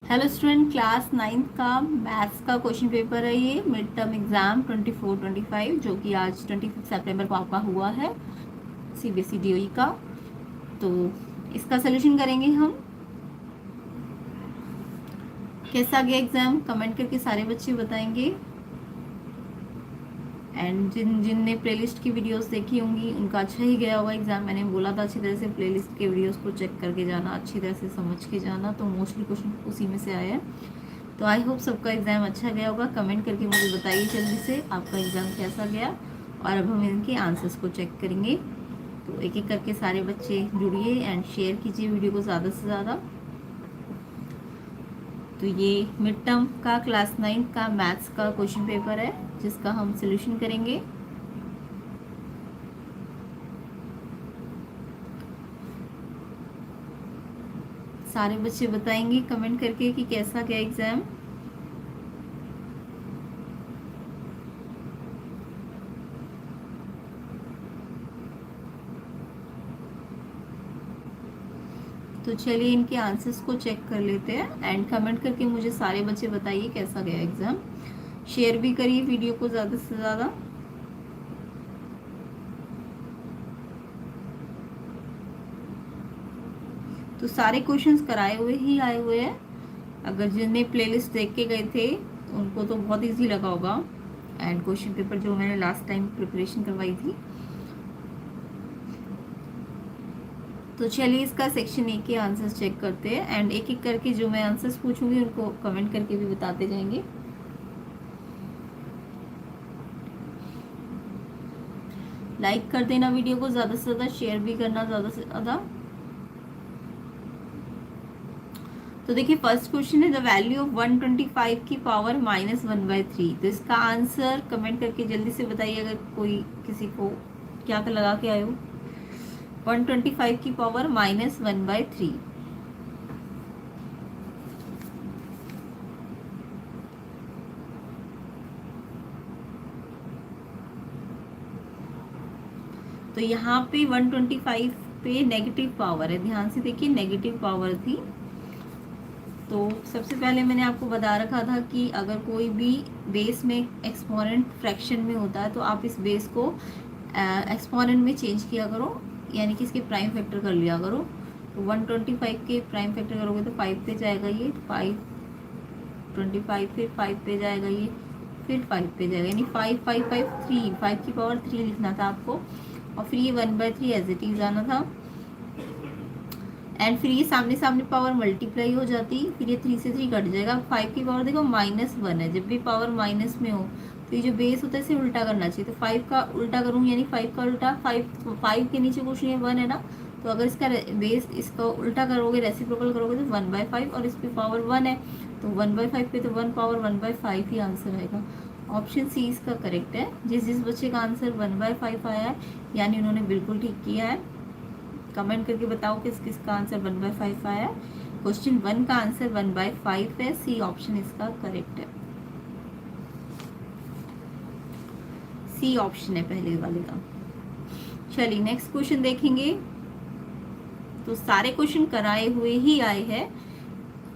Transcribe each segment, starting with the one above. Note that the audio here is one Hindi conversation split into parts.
हेलो स्टूडेंट, क्लास 9th का मैथ्स का क्वेश्चन पेपर है। ये मिड टर्म एग्जाम 24-25 जो कि आज 25 सितंबर को आपका हुआ है सीबीएसई डीओई का। तो इसका सोल्यूशन करेंगे हम। कैसा गया एग्जाम कमेंट करके सारे बच्चे बताएंगे। एंड जिनने प्लेलिस्ट की वीडियोस देखी होंगी उनका अच्छा ही गया होगा एग्जाम। मैंने बोला था अच्छी तरह से प्लेलिस्ट के वीडियोस को चेक करके जाना, अच्छी तरह से समझ के जाना, तो मोस्टली क्वेश्चन उसी में से आया है। तो आई होप सबका एग्ज़ाम अच्छा गया होगा। कमेंट करके मुझे बताइए जल्दी से आपका एग्ज़ाम कैसा गया। और अब हम इनके आंसर्स को चेक करेंगे। तो एक एक करके सारे बच्चे जुड़िए एंड शेयर कीजिए वीडियो को ज़्यादा से ज़्यादा। तो ये मिड टर्म का क्लास 9 का मैथ्स का क्वेश्चन पेपर है जिसका हम सोल्यूशन करेंगे। सारे बच्चे बताएंगे कमेंट करके कि कैसा गया एग्ज़ाम। तो चलिए इनके आंसर्स को चेक कर लेते हैं एंड कमेंट करके मुझे सारे बच्चे बताइए कैसा गया एग्ज़ाम। शेयर भी करिए वीडियो को ज़्यादा से ज़्यादा। तो सारे क्वेश्चंस कराए हुए ही आए हुए हैं। अगर जिनने प्लेलिस्ट देख के गए थे उनको तो बहुत इजी लगा होगा। एंड क्वेश्चन पेपर जो मैंने लास्ट टाइम प्रिपरेशन करवाई थी। तो चलिए इसका सेक्शन ए के आंसर्स चेक करते हैं एंड एक एक करके जो मैं आंसर्स पूछूंगी उनको कमेंट करके भी बताते जाएंगे। लाइक कर देना वीडियो को ज़्यादा से ज़्यादा, शेयर भी करना ज़्यादा से ज़्यादा। तो देखिए फर्स्ट क्वेश्चन है द वैल्यू ऑफ 125 की पावर -1/3। तो इसका आंसर कमेंट करके जल्दी से बताइए अगर कोई किसी को क्या लगा के आए हो। 125 की पावर -1/3। तो यहाँ पे 125 पे नेगेटिव पावर है, ध्यान से देखिए नेगेटिव पावर थी। तो सबसे पहले मैंने आपको बता रखा था कि अगर कोई भी बेस में एक्सपोनेंट फ्रैक्शन में होता है तो आप इस बेस को एक्सपोनेंट में चेंज किया करो, यानी कि इसके प्राइम फैक्टर कर लिया करो। तो 125 के प्राइम फैक्टर करोगे तो 5 पे जाएगा ये, 525 फिर 5 पे जाएगा ये, फिर 5 पे जाएगा, यानी 5 5 5 3, 5 की पावर 3 लिखना था आपको। और फिर ये 1/3 एज इट इज आना था। एंड फिर ये सामने सामने पावर मल्टीप्लाई हो जाती, फिर ये 3 से 3 कट जाएगा। 5 की पावर देखो -1 है, जब भी पावर माइनस में हो तो ये जो बेस होता है इसे उल्टा करना चाहिए। तो 5 का उल्टा करूँ यानी 5 का उल्टा 5 के नीचे कुछ नहीं है, 1 है ना। तो अगर इसका बेस इसका उल्टा करोगे, रेसिप्रोकल करोगे तो 1/5 और इस पर पावर 1 है तो 1/5 पे तो 1 पावर 1/5 ही आंसर आएगा। ऑप्शन सी इसका करेक्ट है। जिस बच्चे का आंसर 1/5 आया है यानी उन्होंने बिल्कुल ठीक किया है। कमेंट करके बताओ किस किस का आंसर 1/5 आया है। क्वेश्चन 1 का आंसर 1/5 है, सी ऑप्शन इसका करेक्ट है। सी ऑप्शन है पहले वाले का। चलिए नेक्स्ट क्वेश्चन देखेंगे। तो सारे क्वेश्चन कराए हुए ही आए हैं।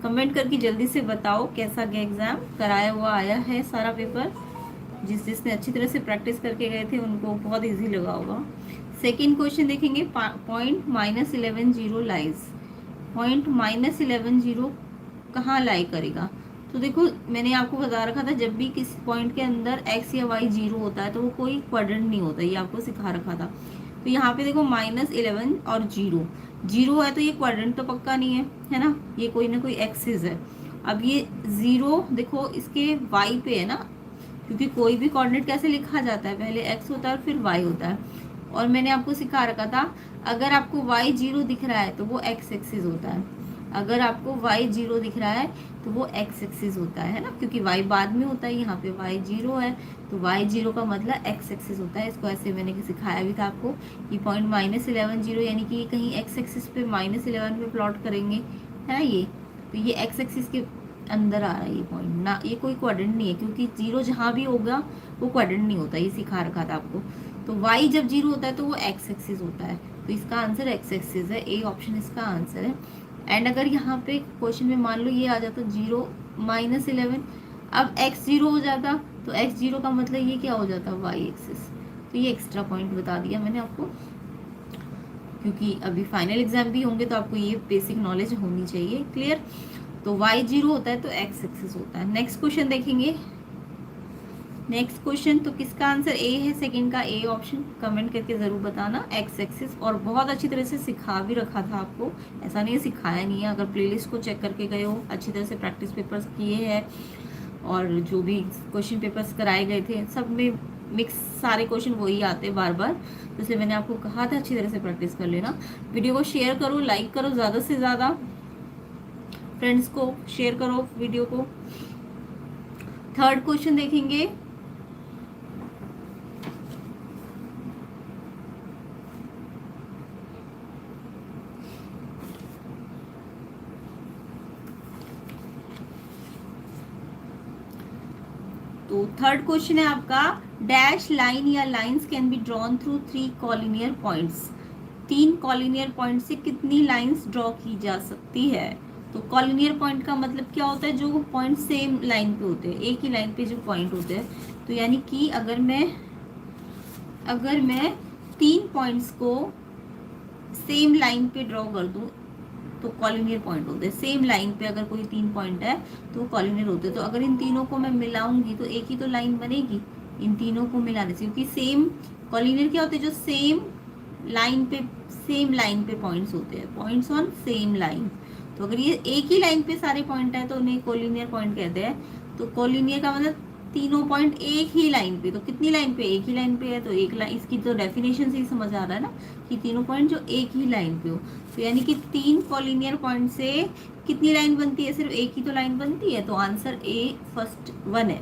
कमेंट करके जल्दी से बताओ कैसा गया एग्जाम। कराया हुआ आया है सारा पेपर। जिसने अच्छी तरह से प्रैक्टिस करके गए थे उनको बहुत इजी लगा होगा। सेकेंड क्वेश्चन देखेंगे। Point -11 lies. पॉइंट -11 कहाँ लाई करेगा। तो देखो मैंने आपको बता रखा था जब भी किसी पॉइंट के अंदर x या y 0 होता है तो वो कोई क्वाड्रेंट नहीं होता, ये आपको सिखा रखा था। तो यहाँ पे देखो -11 और 0 है तो ये क्वाड्रेंट तो पक्का नहीं है ना, ये कोई ना कोई एक्सिस है। अब ये 0 देखो इसके y पे है ना, क्योंकि कोई भी कोऑर्डिनेट कैसे लिखा जाता है, पहले x होता है और फिर y होता है। और मैंने आपको सिखा रखा था अगर आपको y 0 दिख रहा है तो वो x एक्सिस होता है, अगर आपको y 0 दिख रहा है तो वो x एक्सिस होता है ना, क्योंकि y बाद में होता है, यहाँ पे y 0 है तो y 0 का मतलब x एक्सिस होता है। इसको ऐसे मैंने सिखाया भी था आपको। ये पॉइंट -11 यानी कि कहीं x एक्सिस पे -11 पे प्लॉट करेंगे है ना ये, तो ये x एक्सिस के अंदर आ रहा है ये पॉइंट ना, ये कोई क्वाड्रेंट नहीं है क्योंकि 0 जहाँ भी होगा वो क्वाड्रेंट नहीं होता, ये सिखा रखा था आपको। तो y जब 0 होता है तो वो x एक्सिस होता है, तो इसका आंसर x एक्सिस है। ए ऑप्शन इसका आंसर है। एंड अगर यहाँ पे क्वेश्चन में मान लो ये आ जाता 0 -11, अब x 0 हो जाता, तो x 0 का मतलब ये क्या हो जाता, y एक्सिस। तो ये एक्स्ट्रा पॉइंट बता दिया मैंने आपको, क्योंकि अभी फाइनल एग्जाम भी होंगे तो आपको ये बेसिक नॉलेज होनी चाहिए। क्लियर। तो y 0 होता है तो x एक्सिस होता है। नेक्स्ट क्वेश्चन देखेंगे। नेक्स्ट क्वेश्चन, तो किसका आंसर ए है, सेकंड का ए ऑप्शन, कमेंट करके जरूर बताना। एक्स एक्सिस, और बहुत अच्छी तरह से सिखा भी रखा था आपको, ऐसा नहीं है सिखाया नहीं है। अगर प्लेलिस्ट को चेक करके गए हो, अच्छी तरह से प्रैक्टिस पेपर्स किए हैं, और जो भी क्वेश्चन पेपर्स कराए गए थे सब में मिक्स सारे क्वेश्चन वही आते बार बार, तो इसलिए मैंने आपको कहा था अच्छी तरह से प्रैक्टिस कर लेना। वीडियो को शेयर करो, लाइक करो, ज़्यादा से ज़्यादा फ्रेंड्स को शेयर करो वीडियो को। थर्ड क्वेश्चन देखेंगे। तो थर्ड क्वेश्चन है आपका, डैश लाइन या lines can be drawn through 3 collinear points. 3 collinear point से कितनी लाइंस ड्रॉ की जा सकती है। तो कॉलिनियर पॉइंट का मतलब क्या होता है, जो पॉइंट सेम लाइन पे होते हैं, एक ही लाइन पे जो पॉइंट होते हैं। तो यानी कि अगर मैं 3 पॉइंट्स को सेम लाइन पे ड्रॉ कर दूं तो कॉलिनियर पॉइंट होते हैं। सेम लाइन पे अगर कोई 3 पॉइंट है तो कॉलिनियर होते हैं। तो अगर इन तीनों को मैं मिलाऊंगी तो एक ही तो लाइन बनेगी, इन तीनों को मिलाने से, क्योंकि सेम कॉलिनियर क्या होते हैं, जो सेम लाइन पे पॉइंट्स होते हैं, पॉइंट्स ऑन सेम लाइन। तो अगर ये एक ही लाइन पे सारे पॉइंट है तो उन्हें कोलिनियर पॉइंट कहते हैं। तो कोलिनियर का मतलब तीनों पॉइंट एक ही लाइन पे। तो कितनी लाइन पे, एक ही लाइन पे है, तो एक लाइन, इसकी तो डेफिनेशन से ही समझ आ रहा है ना कि तीनों पॉइंट जो एक ही लाइन पे हो। तो यानी कि 3 कोलिनियर पॉइंट से कितनी लाइन बनती है, सिर्फ एक ही तो लाइन बनती है। तो आंसर ए फर्स्ट 1 है।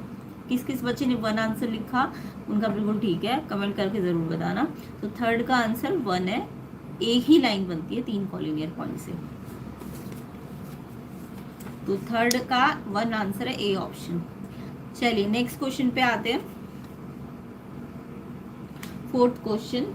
किस किस बच्चे ने 1 आंसर लिखा, उनका बिल्कुल ठीक है, कमेंट करके जरूर बताना। तो थर्ड का आंसर 1 है, एक ही लाइन बनती है 3 कोलिनियर पॉइंट से। तो थर्ड का 1 आंसर है ए ऑप्शन। चलिए नेक्स्ट क्वेश्चन पे आते हैं। फोर्थ क्वेश्चन,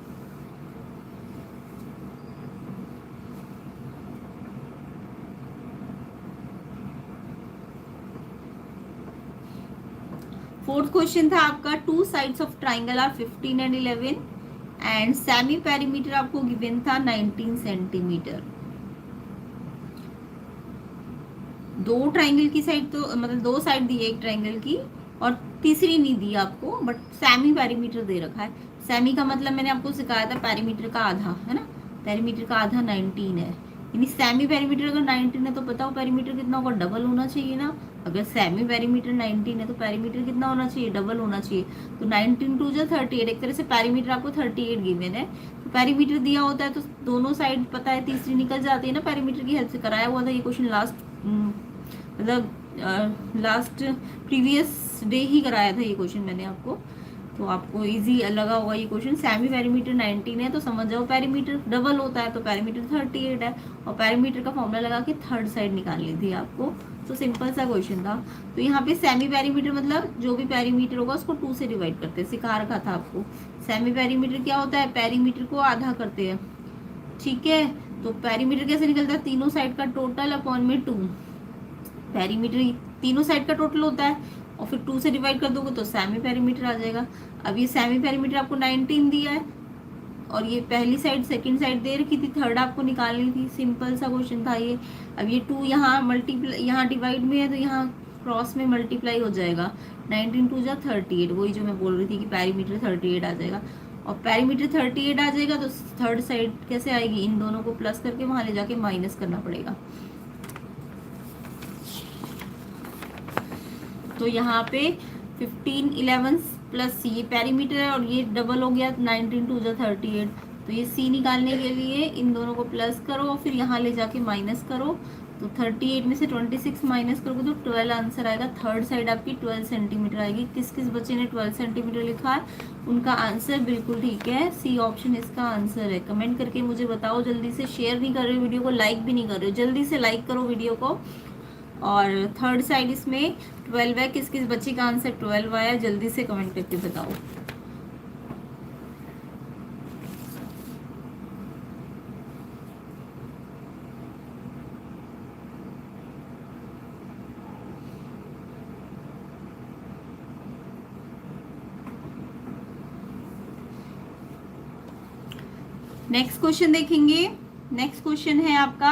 था आपका, 2 sides of triangle are 15 and 11 and semi perimeter आपको गिवन था 19 सेंटीमीटर। दो ट्राइंगल की साइड, तो मतलब 2 साइड दी है एक ट्राइंगल की, और तीसरी नहीं दी आपको, बट सेमी पेरीमीटर दे रखा है। सेमी का मतलब मैंने आपको सिखाया था पेरीमीटर का आधा, है ना, पेरीमीटर का आधा 19 है। यानी सेमी पेरीमीटर अगर 19 है तो बताओ पेरीमीटर कितना होगा, डबल होना चाहिए ना। अगर सेमी पेरीमीटर 19 है तो पेरीमीटर कितना होना चाहिए, डबल होना चाहिए। तो 19 2 जा 38, एक तरह से पेरीमीटर आपको 38 गिवन है। तो पेरीमीटर दिया होता है तो दोनों साइड पता है, तीसरी निकल जाती है ना, पेरीमीटर की हेल्प से कराया हुआ था ये क्वेश्चन लास्ट, मतलब लास्ट प्रीवियस डे ही कराया था ये क्वेश्चन मैंने आपको, तो आपको इजी लगा होगा ये क्वेश्चन। सेमी पेरीमीटर 19 है तो समझ जाओ पेरीमीटर डबल होता है तो पेरीमीटर 38 है, और पेरीमीटर का फॉर्मूला लगा के थर्ड साइड निकालनी थी आपको। तो सिंपल सा क्वेश्चन था। तो यहाँ पे सेमी पेरीमीटर मतलब जो भी पेरीमीटर होगा उसको 2 से डिवाइड करते हैं, सिखा रखा था आपको। सेमी पेरीमीटर क्या होता है, पेरीमीटर को आधा करते हैं, ठीक है। तो पेरीमीटर कैसे निकलता है, तीनों साइड का टोटल अपॉन में 2। पेरीमीटर तीनों साइड का टोटल होता है, और फिर 2 से डिवाइड कर दोगे तो सेमी पेरीमीटर आ जाएगा। अब ये सेमी पेरीमीटर आपको 19 दिया है, और ये पहली साइड सेकंड साइड दे रखी थी, थर्ड आपको निकालनी थी। सिंपल सा क्वेश्चन था ये। अब ये 2 यहाँ मल्टीप्लाई, यहाँ डिवाइड में है तो यहाँ क्रॉस में मल्टीप्लाई हो जाएगा। 19 2 जा 38, वही जो मैं बोल रही थी कि पेरीमीटर 38 आ जाएगा। और पेरीमीटर 38 आ जाएगा तो थर्ड साइड कैसे आएगी, इन दोनों को प्लस करके वहां ले जाके माइनस करना पड़ेगा। तो यहाँ पे 15 11 प्लस ये पेरीमीटर है और ये डबल हो गया 19 2 जा 38। तो ये सी निकालने के लिए इन दोनों को प्लस करो और फिर यहाँ ले जाके माइनस करो। तो 38 में से 26 माइनस करोगे तो 12 आंसर आएगा। थर्ड साइड आपकी 12 सेंटीमीटर आएगी। किस किस बच्चे ने 12 सेंटीमीटर लिखा है उनका आंसर बिल्कुल ठीक है, सी ऑप्शन इसका आंसर है। कमेंट करके मुझे बताओ। जल्दी से शेयर नहीं कर रहे हो वीडियो को, लाइक भी नहीं कर रहे हो, जल्दी से लाइक करो वीडियो को। और थर्ड साइड इसमें 12 है, किस किस बच्चे का आंसर 12 आया जल्दी से कमेंट करके बताओ। नेक्स्ट क्वेश्चन देखेंगे। नेक्स्ट क्वेश्चन है आपका,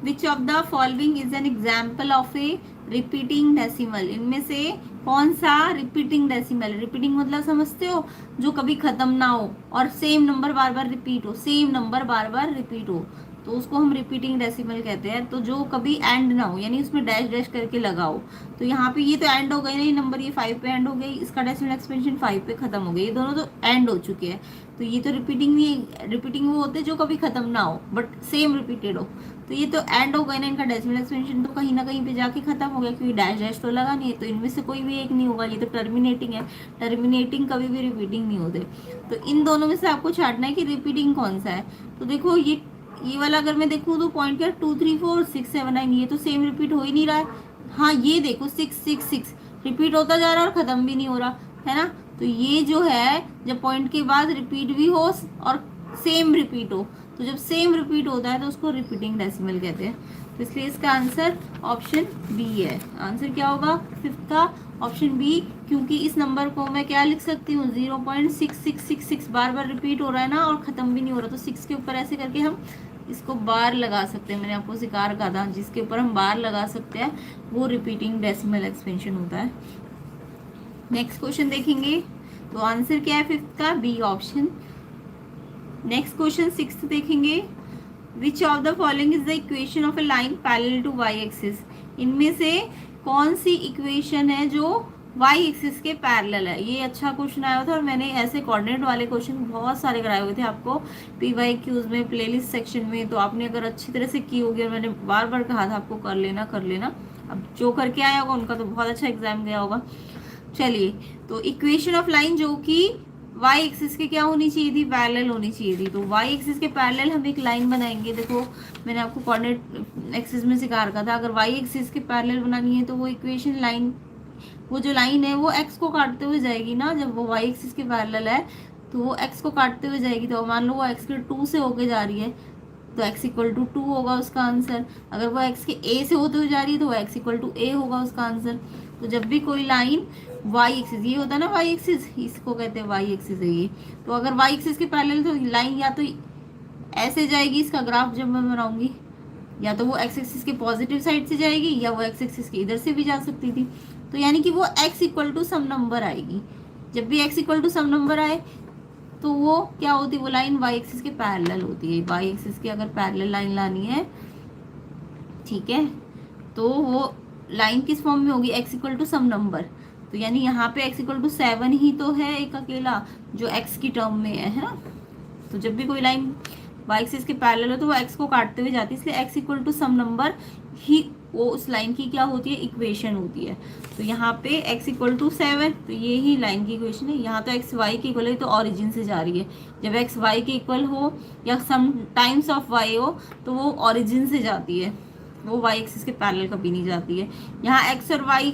विच of the following is an example of A repeating decimal. इनमें से कौन सा रिपीटिंग डेसिमल, रिपीटिंग मतलब समझते हो, जो कभी खत्म ना हो और सेम नंबर बार बार रिपीट हो, सेम नंबर बार बार रिपीट हो, तो उसको हम रिपीटिंग डेसिमल कहते हैं। तो जो कभी एंड ना हो, यानी उसमें डैश डैश करके लगाओ, तो यहाँ पे ये तो एंड हो गई ना, ये नंबर ये 5 पे एंड हो गई, इसका डेसिमल एक्सपेंशन 5 पे खत्म हो गई, ये दोनों तो एंड हो चुके हैं। तो ये तो रिपीटिंग नहीं, रिपीटिंग वो होते हैं जो कभी खत्म ना हो बट सेम रिपीटेड हो। तो ये तो एंड हो गए ना, इनका डेसिमल एक्सपेंशन तो कहीं ना कहीं पे जाके खत्म हो गया, क्योंकि डैश डैश तो लगा नहीं है, तो इनमें से कोई भी एक नहीं होगा। ये तो टर्मिनेटिंग है, टर्मिनेटिंग कभी भी रिपीटिंग नहीं होते। तो इन दोनों में से आपको छांटना है कि रिपीटिंग कौन सा है। तो देखो ये वाला अगर मैं देखूँ तो पॉइंट क्या, 2 3 4 6 7 9, ये तो सेम रिपीट हो ही नहीं रहा है। हाँ ये देखो 6 6 6 रिपीट होता जा रहा है और खत्म भी नहीं हो रहा है ना। तो ये जो है, जब पॉइंट के बाद रिपीट भी हो और सेम रिपीट हो, तो जब सेम रिपीट होता है तो उसको रिपीटिंग डेसिमल कहते हैं। तो इसलिए इसका आंसर ऑप्शन बी है। आंसर क्या होगा फिफ्थ का, ऑप्शन बी, क्योंकि इस नंबर को मैं क्या लिख सकती हूँ, 0.6666 बार बार रिपीट हो रहा है ना और ख़त्म भी नहीं हो रहा, तो 6 के ऊपर ऐसे करके हम इसको बार लगा सकते हैं। मैंने आपको सिखा रखा था, जिसके ऊपर हम बार लगा सकते हैं वो रिपीटिंग डेसिमल एक्सपेंशन होता है। नेक्स्ट क्वेश्चन देखेंगे, तो आंसर क्या है फिफ्थ का, B option. Next question sixth देखेंगे, which of the following is the equation of a line parallel to Y axis. इनमें से कौन सी इक्वेशन है जो वाई एक्सिस के पैरेलल है। ये अच्छा क्वेश्चन आया था और मैंने ऐसे कोऑर्डिनेट वाले क्वेश्चन बहुत सारे कराए हुए थे आपको पीवाई क्यूज में, प्लेलिस्ट सेक्शन में। तो आपने अगर अच्छी तरह से की होगी, और मैंने बार बार कहा था आपको कर लेना कर लेना। अब जो करके आया होगा उनका तो बहुत अच्छा एग्जाम गया होगा। चलिए, तो इक्वेशन ऑफ लाइन जो कि वाई एक्सिस के क्या होनी चाहिए थी, पैरेलल होनी चाहिए थी। तो वाई एक्सिस के पैरेलल हम एक लाइन बनाएंगे। देखो मैंने आपको कोऑर्डिनेट एक्सिस में सिखा रखा था, अगर वाई एक्सिस के पैरेलल बनानी है तो वो इक्वेशन लाइन, वो जो लाइन है वो एक्स को काटते हुए जाएगी ना। जब वो वाई एक्सिस के पैरेलल है तो वो एक्स को काटते हुए जाएगी। तो मान लो वो एक्स के 2 से होके जा रही है, तो x इक्वल टू 2 होगा उसका आंसर। अगर वो x के a से होते हुए जा रही है तो x इक्वल टू a होगा उसका आंसर। तो जब भी कोई लाइन y एक्सिस, ये होता है ना y एक्सिस, इसको कहते हैं y एक्सिस है ये। तो अगर y एक्सिस के पैरेलल तो लाइन या तो ऐसे जाएगी, इसका ग्राफ जब मैं बनाऊंगी, या तो वो x एक्सिस के पॉजिटिव साइड से जाएगी या वो x एक्सिस के इधर से भी जा सकती थी। तो यानी कि वो x equal to some number आएगी। जब भी x equal to some number आए तो वो क्या होती है, वो लाइन वाई एक्सिस के पैरेलल होती है। वाई एक्सिस की अगर पैरेलल लाइन लानी है, ठीक है, तो वो लाइन किस फॉर्म में होगी, X equal to some number. तो यानी यहाँ पे एक्स इक्वल टू 7 ही तो है एक अकेला जो एक्स की टर्म में है ना। तो जब भी कोई लाइन वाई एक्सिस के पैरेलल हो तो वो एक्स को काटते हुए जाती है, इसलिए X equal to some number ही वो उस लाइन की क्या होती है, इक्वेशन होती है। तो यहाँ पे x इक्वल टू 7, तो ये ही लाइन की इक्वेशन है। यहाँ तो x y के इक्वल है, तो ओरिजिन से जा रही है। जब x y के इक्वल हो या सम टाइम्स ऑफ y हो तो वो ओरिजिन से जाती है, वो y एक्सिस के पैरेलल कभी नहीं जाती है। यहाँ x और y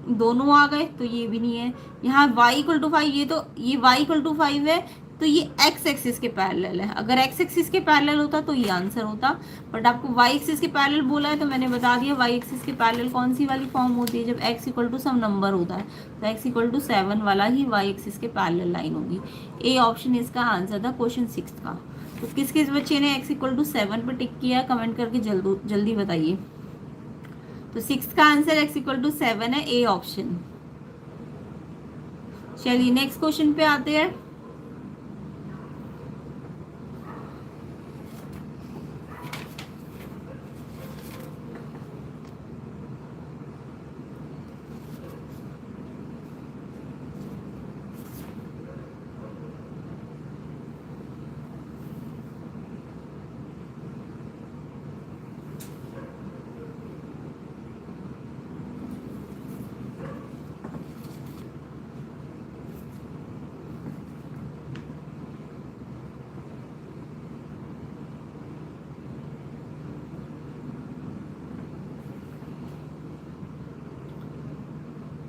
दोनों आ गए तो ये भी नहीं है। यहाँ y इक्वल टू 5, ये तो ये y इक्वल टू 5 है, तो ये x एक्सिस के पैरेलल है। अगर x एक्सिस के पैरेलल होता तो ये आंसर होता, बट आपको y एक्सिस के पैरेलल बोला है तो मैंने बता दिया y एक्सिस के पैरेलल कौन सी वाली फॉर्म होती है, जब x equal to some number होता है। तो x इक्वल टू 7 वाला ही y एक्सिस के पैरेलल लाइन होगी। ए ऑप्शन इसका आंसर था क्वेश्चन 6 का। तो किस किस बच्चे ने x इक्वल टू 7 पर टिक किया, कमेंट करके जल्दी बताइए। तो 6 का आंसर x इक्वल टू 7 है, ए ऑप्शन। चलिए नेक्स्ट क्वेश्चन पे आते हैं।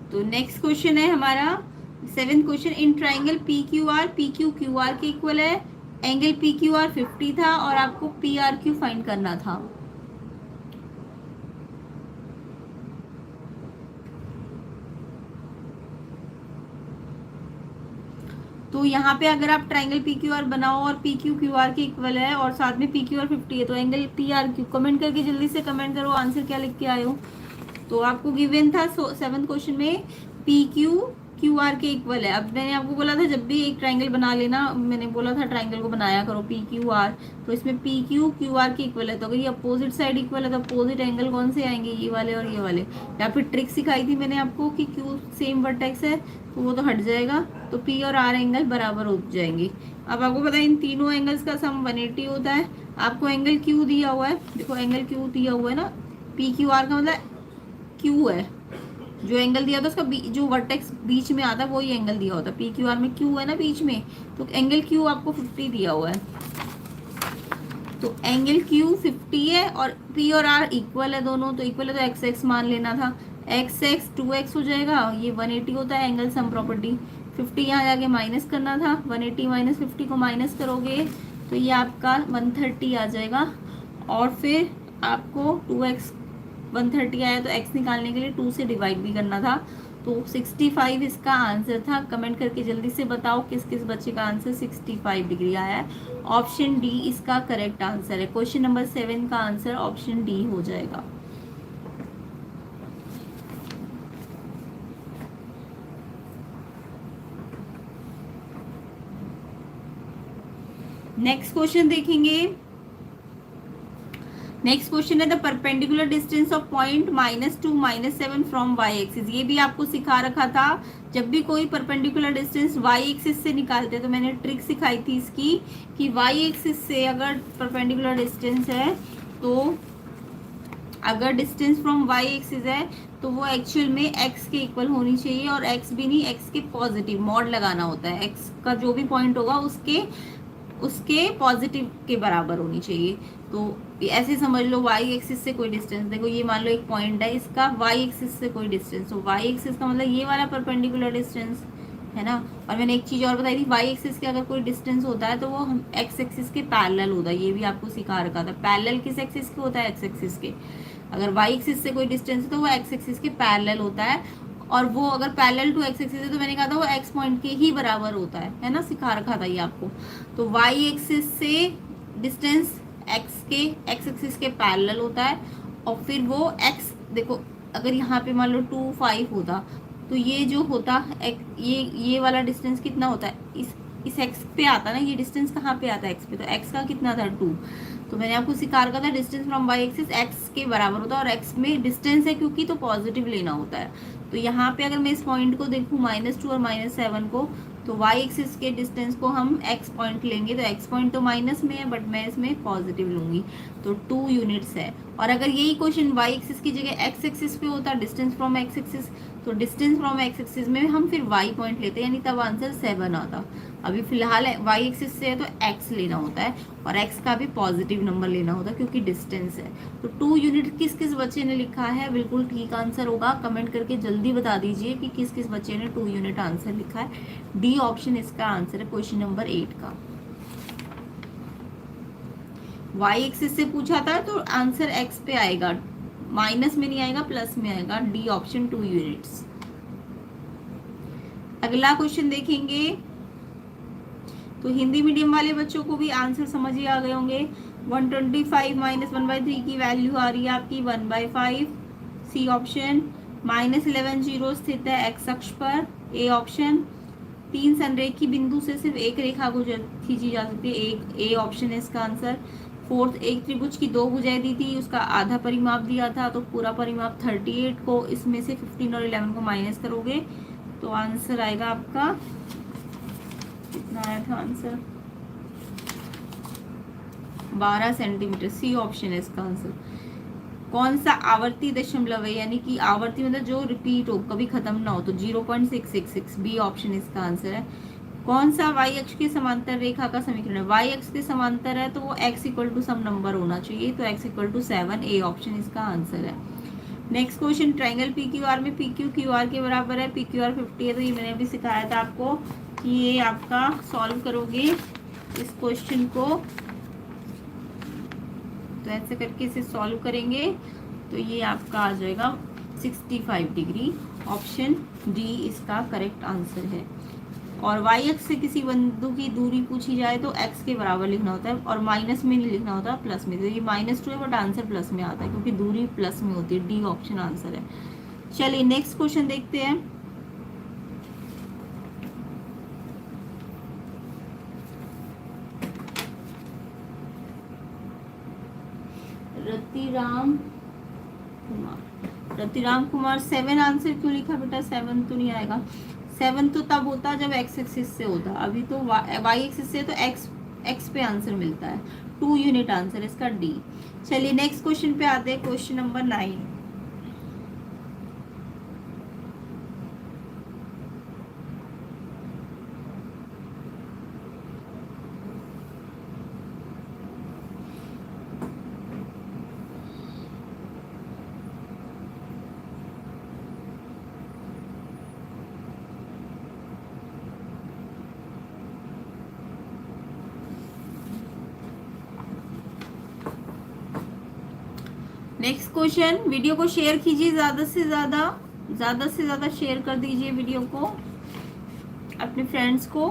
तो नेक्स्ट क्वेश्चन है हमारा 7th question. In triangle P Q R के इक्वल है, एंगल पी क्यू आर 50 था और आपको पी आर क्यू फाइंड करना था। तो यहाँ पे अगर आप ट्राइंगल पी क्यू आर बनाओ और पी क्यू क्यू आर के इक्वल है और साथ में पी क्यू आर 50 है, तो angle P R Q. Comment करके जल्दी से कमेंट करो आंसर क्या लिख के आए हो। तो आपको गिवन था 7th क्वेश्चन में पी क्यू क्यू आर के इक्वल है। अब मैंने आपको बोला था जब भी एक ट्राइंगल बना लेना, मैंने बोला था ट्राइंगल को बनाया करो पी क्यू आर, तो इसमें पी क्यू क्यू आर के इक्वल है। तो अगर ये अपोजिट साइड इक्वल है तो अपोजिट एंगल कौन से आएंगे, ये वाले और ये वाले। या फिर ट्रिक सिखाई थी मैंने आपको कि क्यू सेम वर्टेक्स है तो वो तो हट जाएगा, तो पी और आर एंगल बराबर हो जाएंगे। अब आपको पता है इन तीनों एंगल्स का सम 180 होता है। आपको एंगल क्यू दिया हुआ है, देखो एंगल क्यू दिया हुआ है ना, पी क्यू आर का मतलब क्यू है, जो एंगल दिया होता है उसका जो वर्टेक्स बीच में आता है वही एंगल दिया होता है। पी क्यू आर में क्यू है ना बीच में, तो एंगल क्यू आपको 50 दिया हुआ है। तो एंगल क्यू 50 है और पी और आर इक्वल है दोनों, तो इक्वल है तो एक्स एक्स मान लेना था। एक्स एक्स 2x हो जाएगा, ये 180 होता है एंगल सम प्रॉपर्टी। 50 यहाँ जाके माइनस करना था, 180 माइनस 50 को माइनस करोगे तो ये आपका 130 आ जाएगा। और फिर आपको 2x 130 आया तो x निकालने के लिए 2 से डिवाइड भी करना था, तो 65 इसका आंसर था। कमेंट करके जल्दी से बताओ किस किस बच्चे का आंसर 65 डिग्री आया है। ऑप्शन डी इसका करेक्ट आंसर है। क्वेश्चन नंबर 7 का आंसर ऑप्शन डी हो जाएगा। नेक्स्ट क्वेश्चन देखेंगे। नेक्स्ट क्वेश्चन है the perpendicular distance of point -2 -7 from y axis. ये भी आपको सिखा रखा था, जब भी कोई परपेंडिकुलर डिस्टेंस y एक्सिस से निकालते तो मैंने ट्रिक सिखाई थी इसकी कि y एक्सिस से अगर परपेंडिकुलर डिस्टेंस है तो अगर डिस्टेंस फ्रॉम y एक्सिस है तो वो एक्चुअल में x के इक्वल होनी चाहिए, और x भी नहीं, x के पॉजिटिव मॉड लगाना होता है। x का जो भी पॉइंट होगा उसके पॉजिटिव के बराबर होनी चाहिए। तो ऐसे समझ लो y एक्सिस से कोई डिस्टेंस, देखो ये मान लो एक पॉइंट है, इसका y एक्सिस से कोई डिस्टेंस, तो y एक्सिस का मतलब ये वाला परपेंडिकुलर डिस्टेंस है ना। और मैंने एक चीज और बताई थी, y एक्सिस के अगर कोई डिस्टेंस होता है तो वो हम x एक्सिस के पैरेलल होता है, ये भी आपको सिखा रखा था। पैरेलल किस एक्सिस के होता है, x एक्सिस के। अगर y एक्सिस से कोई डिस्टेंस है तो वो x एक्सिस के पैरेलल होता है, और वो अगर पैरेलल टू x एक्सिस है तो मैंने कहा था वो x पॉइंट के ही बराबर होता है ना, सिखा रखा था ये आपको। तो y एक्सिस से डिस्टेंस x एक्सिस के पैरेलल होता है, और फिर वो x, देखो अगर यहाँ पे मान लो 2 5 होता तो ये जो होता ये वाला डिस्टेंस कितना होता है, इस x पे आता ना, ये डिस्टेंस कहाँ पे आता है x पे, तो x का कितना था 2। तो मैंने आपको सिखा रखा था distance from y axis x के बराबर होता है, और x में डिस्टेंस है क्योंकि तो पॉजिटिव लेना होता है। तो यहाँ पे अगर मैं इस पॉइंट को देखूँ -2 और -7 को, तो y एक्सिस के डिस्टेंस को हम x पॉइंट लेंगे, तो x पॉइंट तो माइनस में है बट मैं इसमें पॉजिटिव लूंगी, तो 2 यूनिट्स है। और अगर यही क्वेश्चन y एक्सिस की जगह x एक्सिस पे होता, डिस्टेंस फ्रॉम x एक्सिस, तो डिस्टेंस फ्रॉम x एक्सिस में हम फिर y पॉइंट लेते, यानी तब आंसर 7 आता। अभी फिलहाल y एक्सिस से है तो x लेना होता है, और x का भी पॉजिटिव नंबर लेना होता है क्योंकि डिस्टेंस है। तो 2 यूनिट किस किस बच्चे ने लिखा है, बिल्कुल ठीक आंसर होगा। कमेंट करके जल्दी बता दीजिए कि किस किस बच्चे ने 2 यूनिट आंसर लिखा है। डी ऑप्शन इसका आंसर है क्वेश्चन नंबर 8 का। y एक्सिस से पूछा था तो आंसर x पे आएगा, माइनस में नहीं आएगा, प्लस में आएगा। D option 2 units. अगला क्वेश्चन देखेंगे, तो हिंदी मीडियम वाले बच्चों को भी आंसर समझ ही आ गए होंगे। 125 -1/3 की वैल्यू आ रही है आपकी 1/5। C option. -11 जीरो स्थित है x अक्ष पर, ए ऑप्शन। 3 संरेखी बिंदु से सिर्फ एक रेखा को खींची जा सकती है, एक ए ऑप्शन है इसका आंसर। 4th, एक त्रिभुज की 2 भुजाएं दी थी, उसका आधा परिमाप दिया था, तो पूरा परिमाप 38 को इसमें से 15 और 11 को माइनस करोगे तो आंसर आएगा आपका, कितना आया था आंसर, 12 सेंटीमीटर। सी ऑप्शन है इसका आंसर। कौन सा आवर्ती दशमलव है, यानी कि आवर्ती मतलब जो रिपीट हो, कभी खत्म ना हो, तो 0.666। बी ऑप्शन इसका आंसर है। कौन सा y अक्ष के समांतर रेखा का समीकरण है, y अक्ष के समांतर है तो वो x equal to some number होना चाहिए, तो x equal to 7। A option इसका आंसर है। Next question, triangle P Q R में पी क्यू क्यू आर के बराबर है, पी क्यू आर 50 है, तो ये मैंने अभी सिखाया था आपको कि ये आपका सॉल्व करोगे इस क्वेश्चन को, तो ऐसे करके इसे सॉल्व करेंगे तो ये आपका आ जाएगा 65 डिग्री। ऑप्शन डी इसका करेक्ट आंसर है। और वाई एक्स से किसी बिंदु की दूरी पूछी जाए तो एक्स के बराबर लिखना होता है, और माइनस में नहीं लिखना होता, प्लस में। तो ये -2 है बट आंसर प्लस में आता है क्योंकि दूरी प्लस में होती है। डी ऑप्शन आंसर है। चलिए नेक्स्ट क्वेश्चन देखते हैं। रतिराम कुमार 7 आंसर क्यों लिखा बेटा? 7 तो नहीं आएगा। 7 तो तब होता जब एक्स एक्सिस से होता, अभी तो वाई एक्सिस से, तो एक्स पे आंसर मिलता है। 2 यूनिट आंसर इसका डी। चलिए नेक्स्ट क्वेश्चन पे आते हैं, question number 9। Next question, video को शेयर कीजिए, ज्यादा से ज्यादा शेयर कर दीजिए वीडियो को अपने फ्रेंड्स को।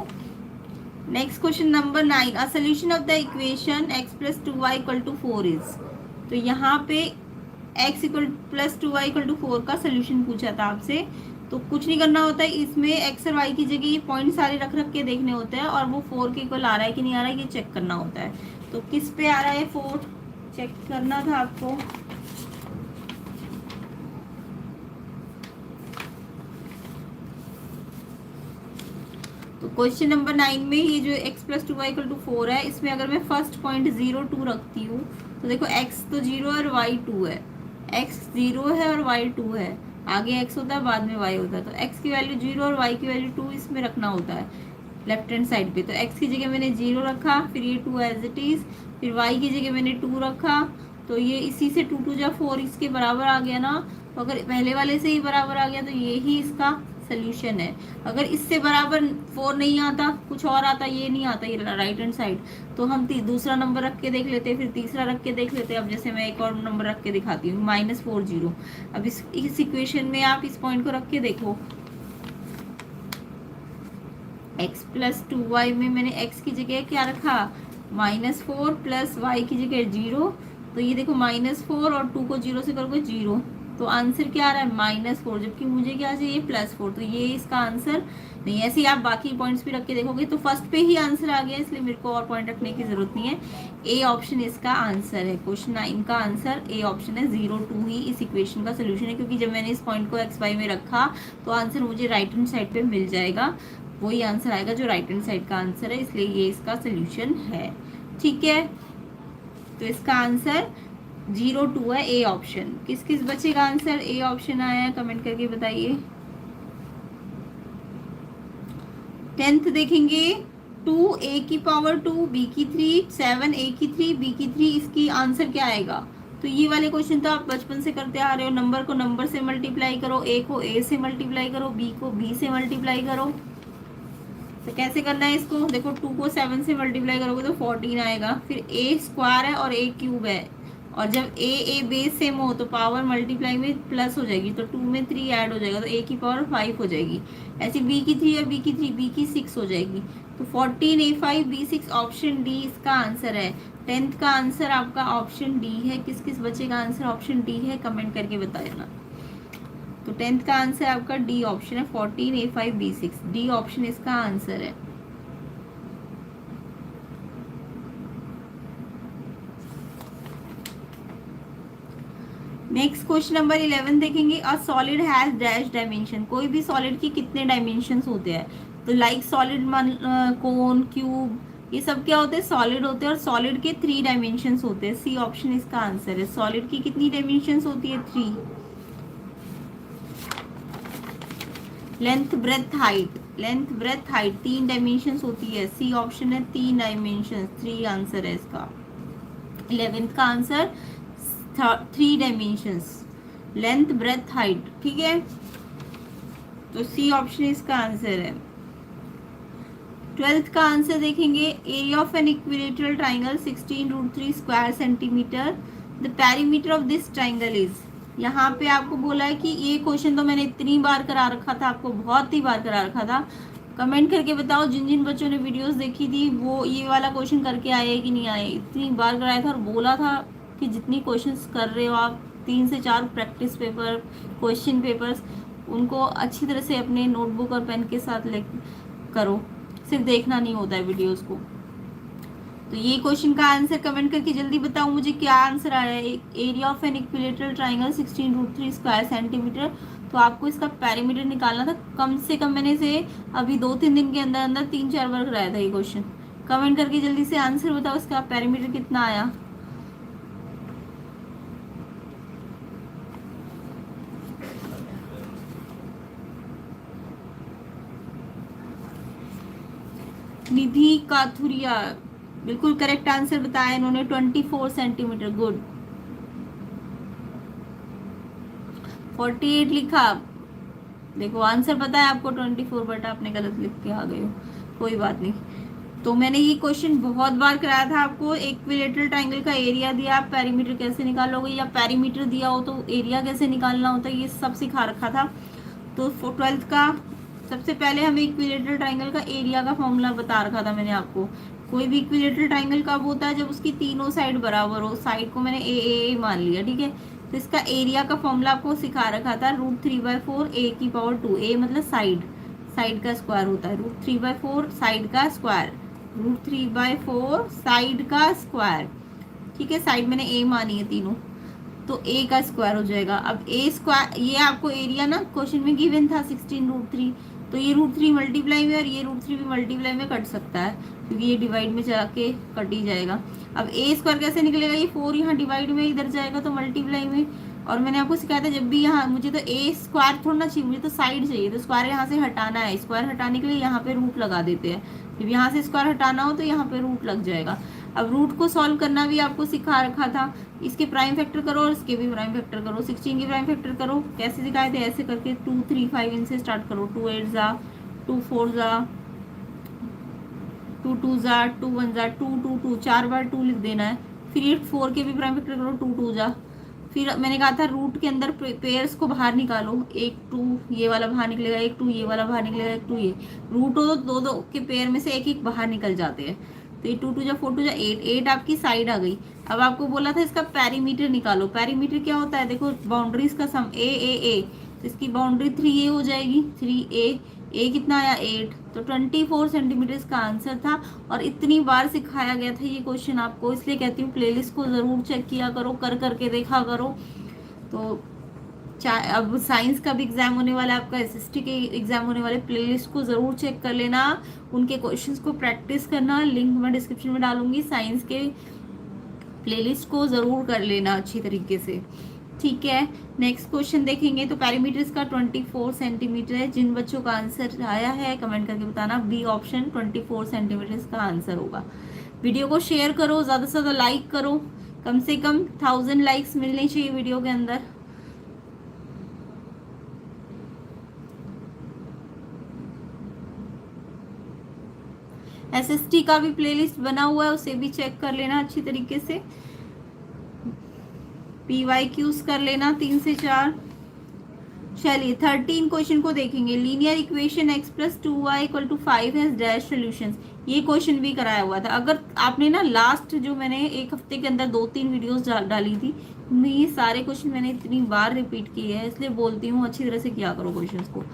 Next question number 9, a solution of the equation x + 2y = 4 is. तो यहाँ पे x + 2y = 4 का सोल्यूशन पूछा था आपसे। तो कुछ नहीं करना होता है, इसमें x और y की जगह ये पॉइंट सारे रख के देखने होते हैं, और वो 4 के इक्वल आ रहा है कि नहीं आ रहा है ये चेक करना होता है। तो किस पे आ रहा है 4 चेक करना था आपको। तो क्वेश्चन नंबर 9 में ये जो x + 2y = 4 है, इसमें अगर मैं फर्स्ट पॉइंट 0, 2 रखती हूँ तो देखो x तो 0 है और y 2 है। x 0 है और y 2 है, आगे x होता है बाद में y होता है। तो x की वैल्यू 0 और y की वैल्यू 2 इसमें रखना होता है लेफ्ट हैंड साइड पे। तो x की जगह मैंने 0 रखा, फिर ये 2 एज इट इज, फिर y की जगह मैंने 2 रखा। तो ये इसी से 2 2 जा 4 इसके बराबर आ गया ना। तो अगर पहले वाले से ही बराबर आ गया तो ये ही इसका सोल्यूशन है। अगर इससे बराबर 4 नहीं आता, कुछ और आता, ये नहीं आता, ये राइट हैंड साइड, तो हम दूसरा नंबर रख के देख लेते हैं, फिर तीसरा रख के देख लेते हैं। अब जैसे मैं एक और नंबर रख के दिखाती हूँ, -40। अब इस इक्वेशन में आप इस पॉइंट को रख के देखो, x + 2y में मैंने x की जगह क्या रखा, -4 प्लस y की जगह 0। तो ये देखो -4 और 2 को 0 से करोगे 0, तो आंसर क्या आ रहा है -4, जबकि मुझे क्या चाहिए +4। तो ये इसका आंसर नहीं। ऐसे ही आप बाकी पॉइंट्स भी रख के देखोगे तो फर्स्ट पे ही आंसर आ गया, इसलिए मेरे को और पॉइंट रखने की जरूरत नहीं है। ए ऑप्शन इसका आंसर है। क्वेश्चन 9 का आंसर ए ऑप्शन है। 0 2 ही इस इक्वेशन का सोल्यूशन है, क्योंकि जब मैंने इस पॉइंट को XY में रखा तो आंसर मुझे राइट हैंड साइड पे मिल जाएगा, वही आंसर आएगा जो राइट हैंड साइड का आंसर है, इसलिए ये इसका सोल्यूशन है। ठीक है, तो इसका आंसर 0 2 है, ए ऑप्शन। किस किस बच्चे का आंसर ए ऑप्शन आया है कमेंट करके बताइए। 10th देखेंगे, 2 a की पावर 2 b की 3 7 a की 3 b की 3, इसकी आंसर क्या आएगा। तो ये वाले क्वेश्चन तो आप बचपन से करते आ रहे हो। नंबर को नंबर से मल्टीप्लाई करो, a को a से मल्टीप्लाई करो, b को b से मल्टीप्लाई करो। तो कैसे करना है इसको, देखो 2 को 7 से मल्टीप्लाई करोगे तो 14 आएगा। फिर a स्क्वायर है और a क्यूब है, और जब a बेस सेम हो तो पावर मल्टीप्लाई में प्लस हो जाएगी, तो 2 में 3 ऐड हो जाएगा तो a की पावर 5 हो जाएगी। ऐसे b की 3 और b की 3, b की 6 हो जाएगी। तो 14 a5 b6 ऑप्शन डी इसका आंसर है। 10th का आंसर आपका ऑप्शन डी है। किस किस बच्चे का आंसर ऑप्शन डी है कमेंट करके बताना। तो 10th का आंसर आपका डी ऑप्शन है, 14 a5 b6, डी ऑप्शन इसका आंसर है। नेक्स्ट क्वेश्चन नंबर 11 देखेंगे, a solid has dash dimension. कोई भी सॉलिड की कितने डायमेंशंस होते हैं। तो लाइक सॉलिड, कोन, क्यूब, ये सब क्या होते हैं, सॉलिड होते हैं, और सॉलिड के 3 डायमेंशंस होते हैं। सी ऑप्शन इसका आंसर है। सॉलिड की कितनी डायमेंशंस होती है, 3। Length breadth height, length breadth height 3 dimensions होती है। सी ऑप्शन है, 3 डायमेंशंस, 3 आंसर है इसका। 11th का answer 3 dimensions, length breadth height. ठीक है, तो सी ऑप्शन इसका आंसर है। 12th का आंसर देखेंगे, area of an equilateral triangle 16√3 square centimetre, the perimeter of this triangle is. यहाँ पे आपको बोला है कि ये क्वेश्चन तो मैंने इतनी बार करा रखा था, आपको बहुत ही बार करा रखा था, कमेंट करके बताओ जिन जिन बच्चों ने वीडियोस देखी थी वो ये वाला क्वेश्चन करके आए कि नहीं आए। इतनी बार कराया था और बोला था कि जितनी क्वेश्चंस कर रहे हो आप 3 से 4 प्रैक्टिस पेपर क्वेश्चन पेपर्स उनको अच्छी तरह से अपने नोटबुक और पेन के साथ ले करो, सिर्फ देखना नहीं होता है वीडियोस को। तो ये क्वेश्चन का आंसर कमेंट करके जल्दी बताओ मुझे क्या आंसर आ रहा है। Area of an equilateral triangle 16√3 square centimetre. तो आपको इसका पैरीमीटर निकालना था। कम से कम मैंने से अभी 2-3 दिन के अंदर अंदर 3-4 बार कराया था ये क्वेश्चन। कमेंट करके जल्दी से आंसर बताओ इसका पैरीमीटर कितना आया। निधि काथुरिया बिल्कुल करेक्ट आंसर बताया इन्होंने, 24 सेंटीमीटर। गुड। 48 लिखा। देखो आंसर पता है आपको 24, बट आपने गलत लिख के आ गए हो, कोई बात नहीं। तो मैंने ये क्वेश्चन बहुत बार कराया था आपको। इक्विलेटरल ट्राइंगल का एरिया दिया, आप पेरीमीटर कैसे निकालोगे, या पेरीमीटर दिया हो तो एरिया कैसे निकालना होता है, ये सब सिखा रखा था। तो 12th का सबसे पहले हमें इक्विलेटरल ट्राइंगल का एरिया का फॉर्मूला बता रखा था मैंने आपको। कोई भी इक्विलेटरल ट्राइंगल कब होता है, जब उसकी तीनों साइड बराबर हो। साइड को मैंने ए मान लिया, ठीक है। तो इसका एरिया का फॉर्मूला आपको सिखा रखा था, √3/4 a⁴ a मतलब साइड, साइड का स्क्वायर होता है। √3/4 साइड का स्क्वायर, √3/4 साइड का स्क्वायर, ठीक है। साइड मैंने a मानी है तीनों, तो a का स्क्वायर हो जाएगा। अब a स्क्वायर, ये आपको एरिया ना क्वेश्चन में गिवन था 16√3, तो ये √3 मल्टीप्लाई में और ये √3 भी मल्टीप्लाई में कट सकता है, क्योंकि ये डिवाइड में जाके कट ही जाएगा। अब a स्क्वायर कैसे निकलेगा, ये 4 यहाँ डिवाइड में इधर जाएगा तो मल्टीप्लाई में। और मैंने आपको सिखाया था जब भी यहाँ मुझे तो a स्क्वायर थोड़ा ना चाहिए, मुझे तो साइड चाहिए, तो स्क्वायर यहाँ से हटाना है। स्क्वायर हटाने के लिए यहाँ पे रूट लगा देते हैं। जब यहाँ से स्क्वायर हटाना हो तो यहाँ पे रूट लग जाएगा। अब रूट को सॉल्व करना भी आपको सिखा रखा था। इसके प्राइम फैक्टर करो और इसके भी प्राइम फैक्टर करो। 16 के प्राइम फैक्टर करो, कैसे सिखाए थे ऐसे करके 2 3 5 इनसे स्टार्ट करो। 2 8 जा, 2 4 जा, 2 2 जा, 2 1 जा, 2 2 2, 4 बार 2 लिख देना है। फिर 4 के भी प्राइम फैक्टर करो, 2 2 जा। फिर मैंने कहा था रूट के अंदर पेयर्स को बाहर निकालो। 1 2 ये वाला बाहर निकलेगा, 1 2 ये वाला बाहर निकलेगा, 1 2 ये। रूट हो तो 2 के पेयर में से एक एक बाहर निकल जाते हैं। तो ये 2 2 जा 4 2 जा 8 आपकी साइड आ गई। अब आपको बोला था इसका पैरीमीटर निकालो। पैरीमीटर क्या होता है, देखो बाउंड्रीज का सम ए। तो इसकी बाउंड्री 3a हो जाएगी। 3a कितना आया 8, तो 24 सेंटीमीटर का आंसर था। और इतनी बार सिखाया गया था ये क्वेश्चन आपको, इसलिए कहती हूँ प्लेलिस्ट को ज़रूर चेक किया करो, कर करके देखा करो। तो अब साइंस का भी एग्जाम होने वाला है आपका, एसएसटी के एग्जाम होने वाले, प्लेलिस्ट को ज़रूर चेक कर लेना, उनके क्वेश्चंस को प्रैक्टिस करना। लिंक मैं डिस्क्रिप्शन में डालूंगी, साइंस के प्लेलिस्ट को ज़रूर कर लेना अच्छी तरीके से, ठीक है। नेक्स्ट क्वेश्चन देखेंगे। तो पैरीमीटर्स का 24 सेंटीमीटर है। जिन बच्चों का आंसर आया है कमेंट करके बताना, बी ऑप्शन 24 सेंटीमीटर का आंसर होगा। वीडियो को शेयर करो, ज़्यादा से ज़्यादा लाइक करो, कम से कम 1000 लाइक्स मिलने चाहिए वीडियो के अंदर। एसएसटी का भी प्लेलिस्ट बना हुआ है, उसे भी चेक कर लेना अच्छी तरीके से। PYQs कर लेना 3 से 4। चलिए 13 क्वेश्चन को देखेंगे। Linear equation x + 2y = 5 has dash solutions. ये क्वेश्चन भी कराया हुआ था। अगर आपने ना लास्ट जो मैंने एक हफ्ते के अंदर 2-3 वीडियोस डाली थी, उनमें ये सारे क्वेश्चन मैंने इतनी बार रिपीट किए हैं, इसलिए बोलती हूँ अच्छी तरह से किया करो क्वेश्चन को।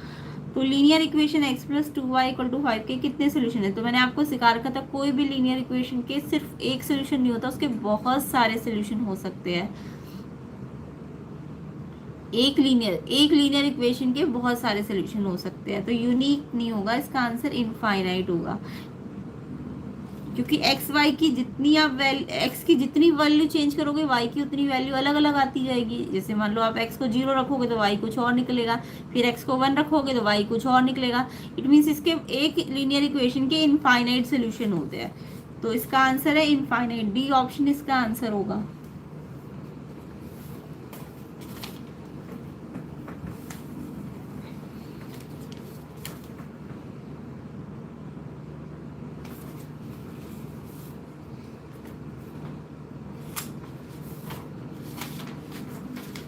तो लीनियर इक्वेशन x + 2y = 5 के कितने सोल्यूशन है। तो मैंने आपको सिखा रखा था कोई भी लीनियर इक्वेशन के सिर्फ एक सोल्यूशन नहीं होता, उसके बहुत सारे सोल्यूशन हो सकते हैं। एक लीनियर इक्वेशन के बहुत सारे सोल्यूशन हो सकते हैं, तो यूनिक नहीं होगा, इसका आंसर इनफाइनाइट होगा। क्योंकि x की जितनी आप x की जितनी वैल्यू चेंज करोगे y की उतनी वैल्यू अलग अलग आती जाएगी। जैसे मान लो आप x को 0 रखोगे तो y कुछ और निकलेगा, फिर x को 1 रखोगे तो y कुछ और निकलेगा। इट मीन्स इसके एक लीनियर इक्वेशन के इनफाइनाइट सोल्यूशन होते हैं, तो इसका आंसर है इनफाइनाइट। डी ऑप्शन इसका आंसर होगा।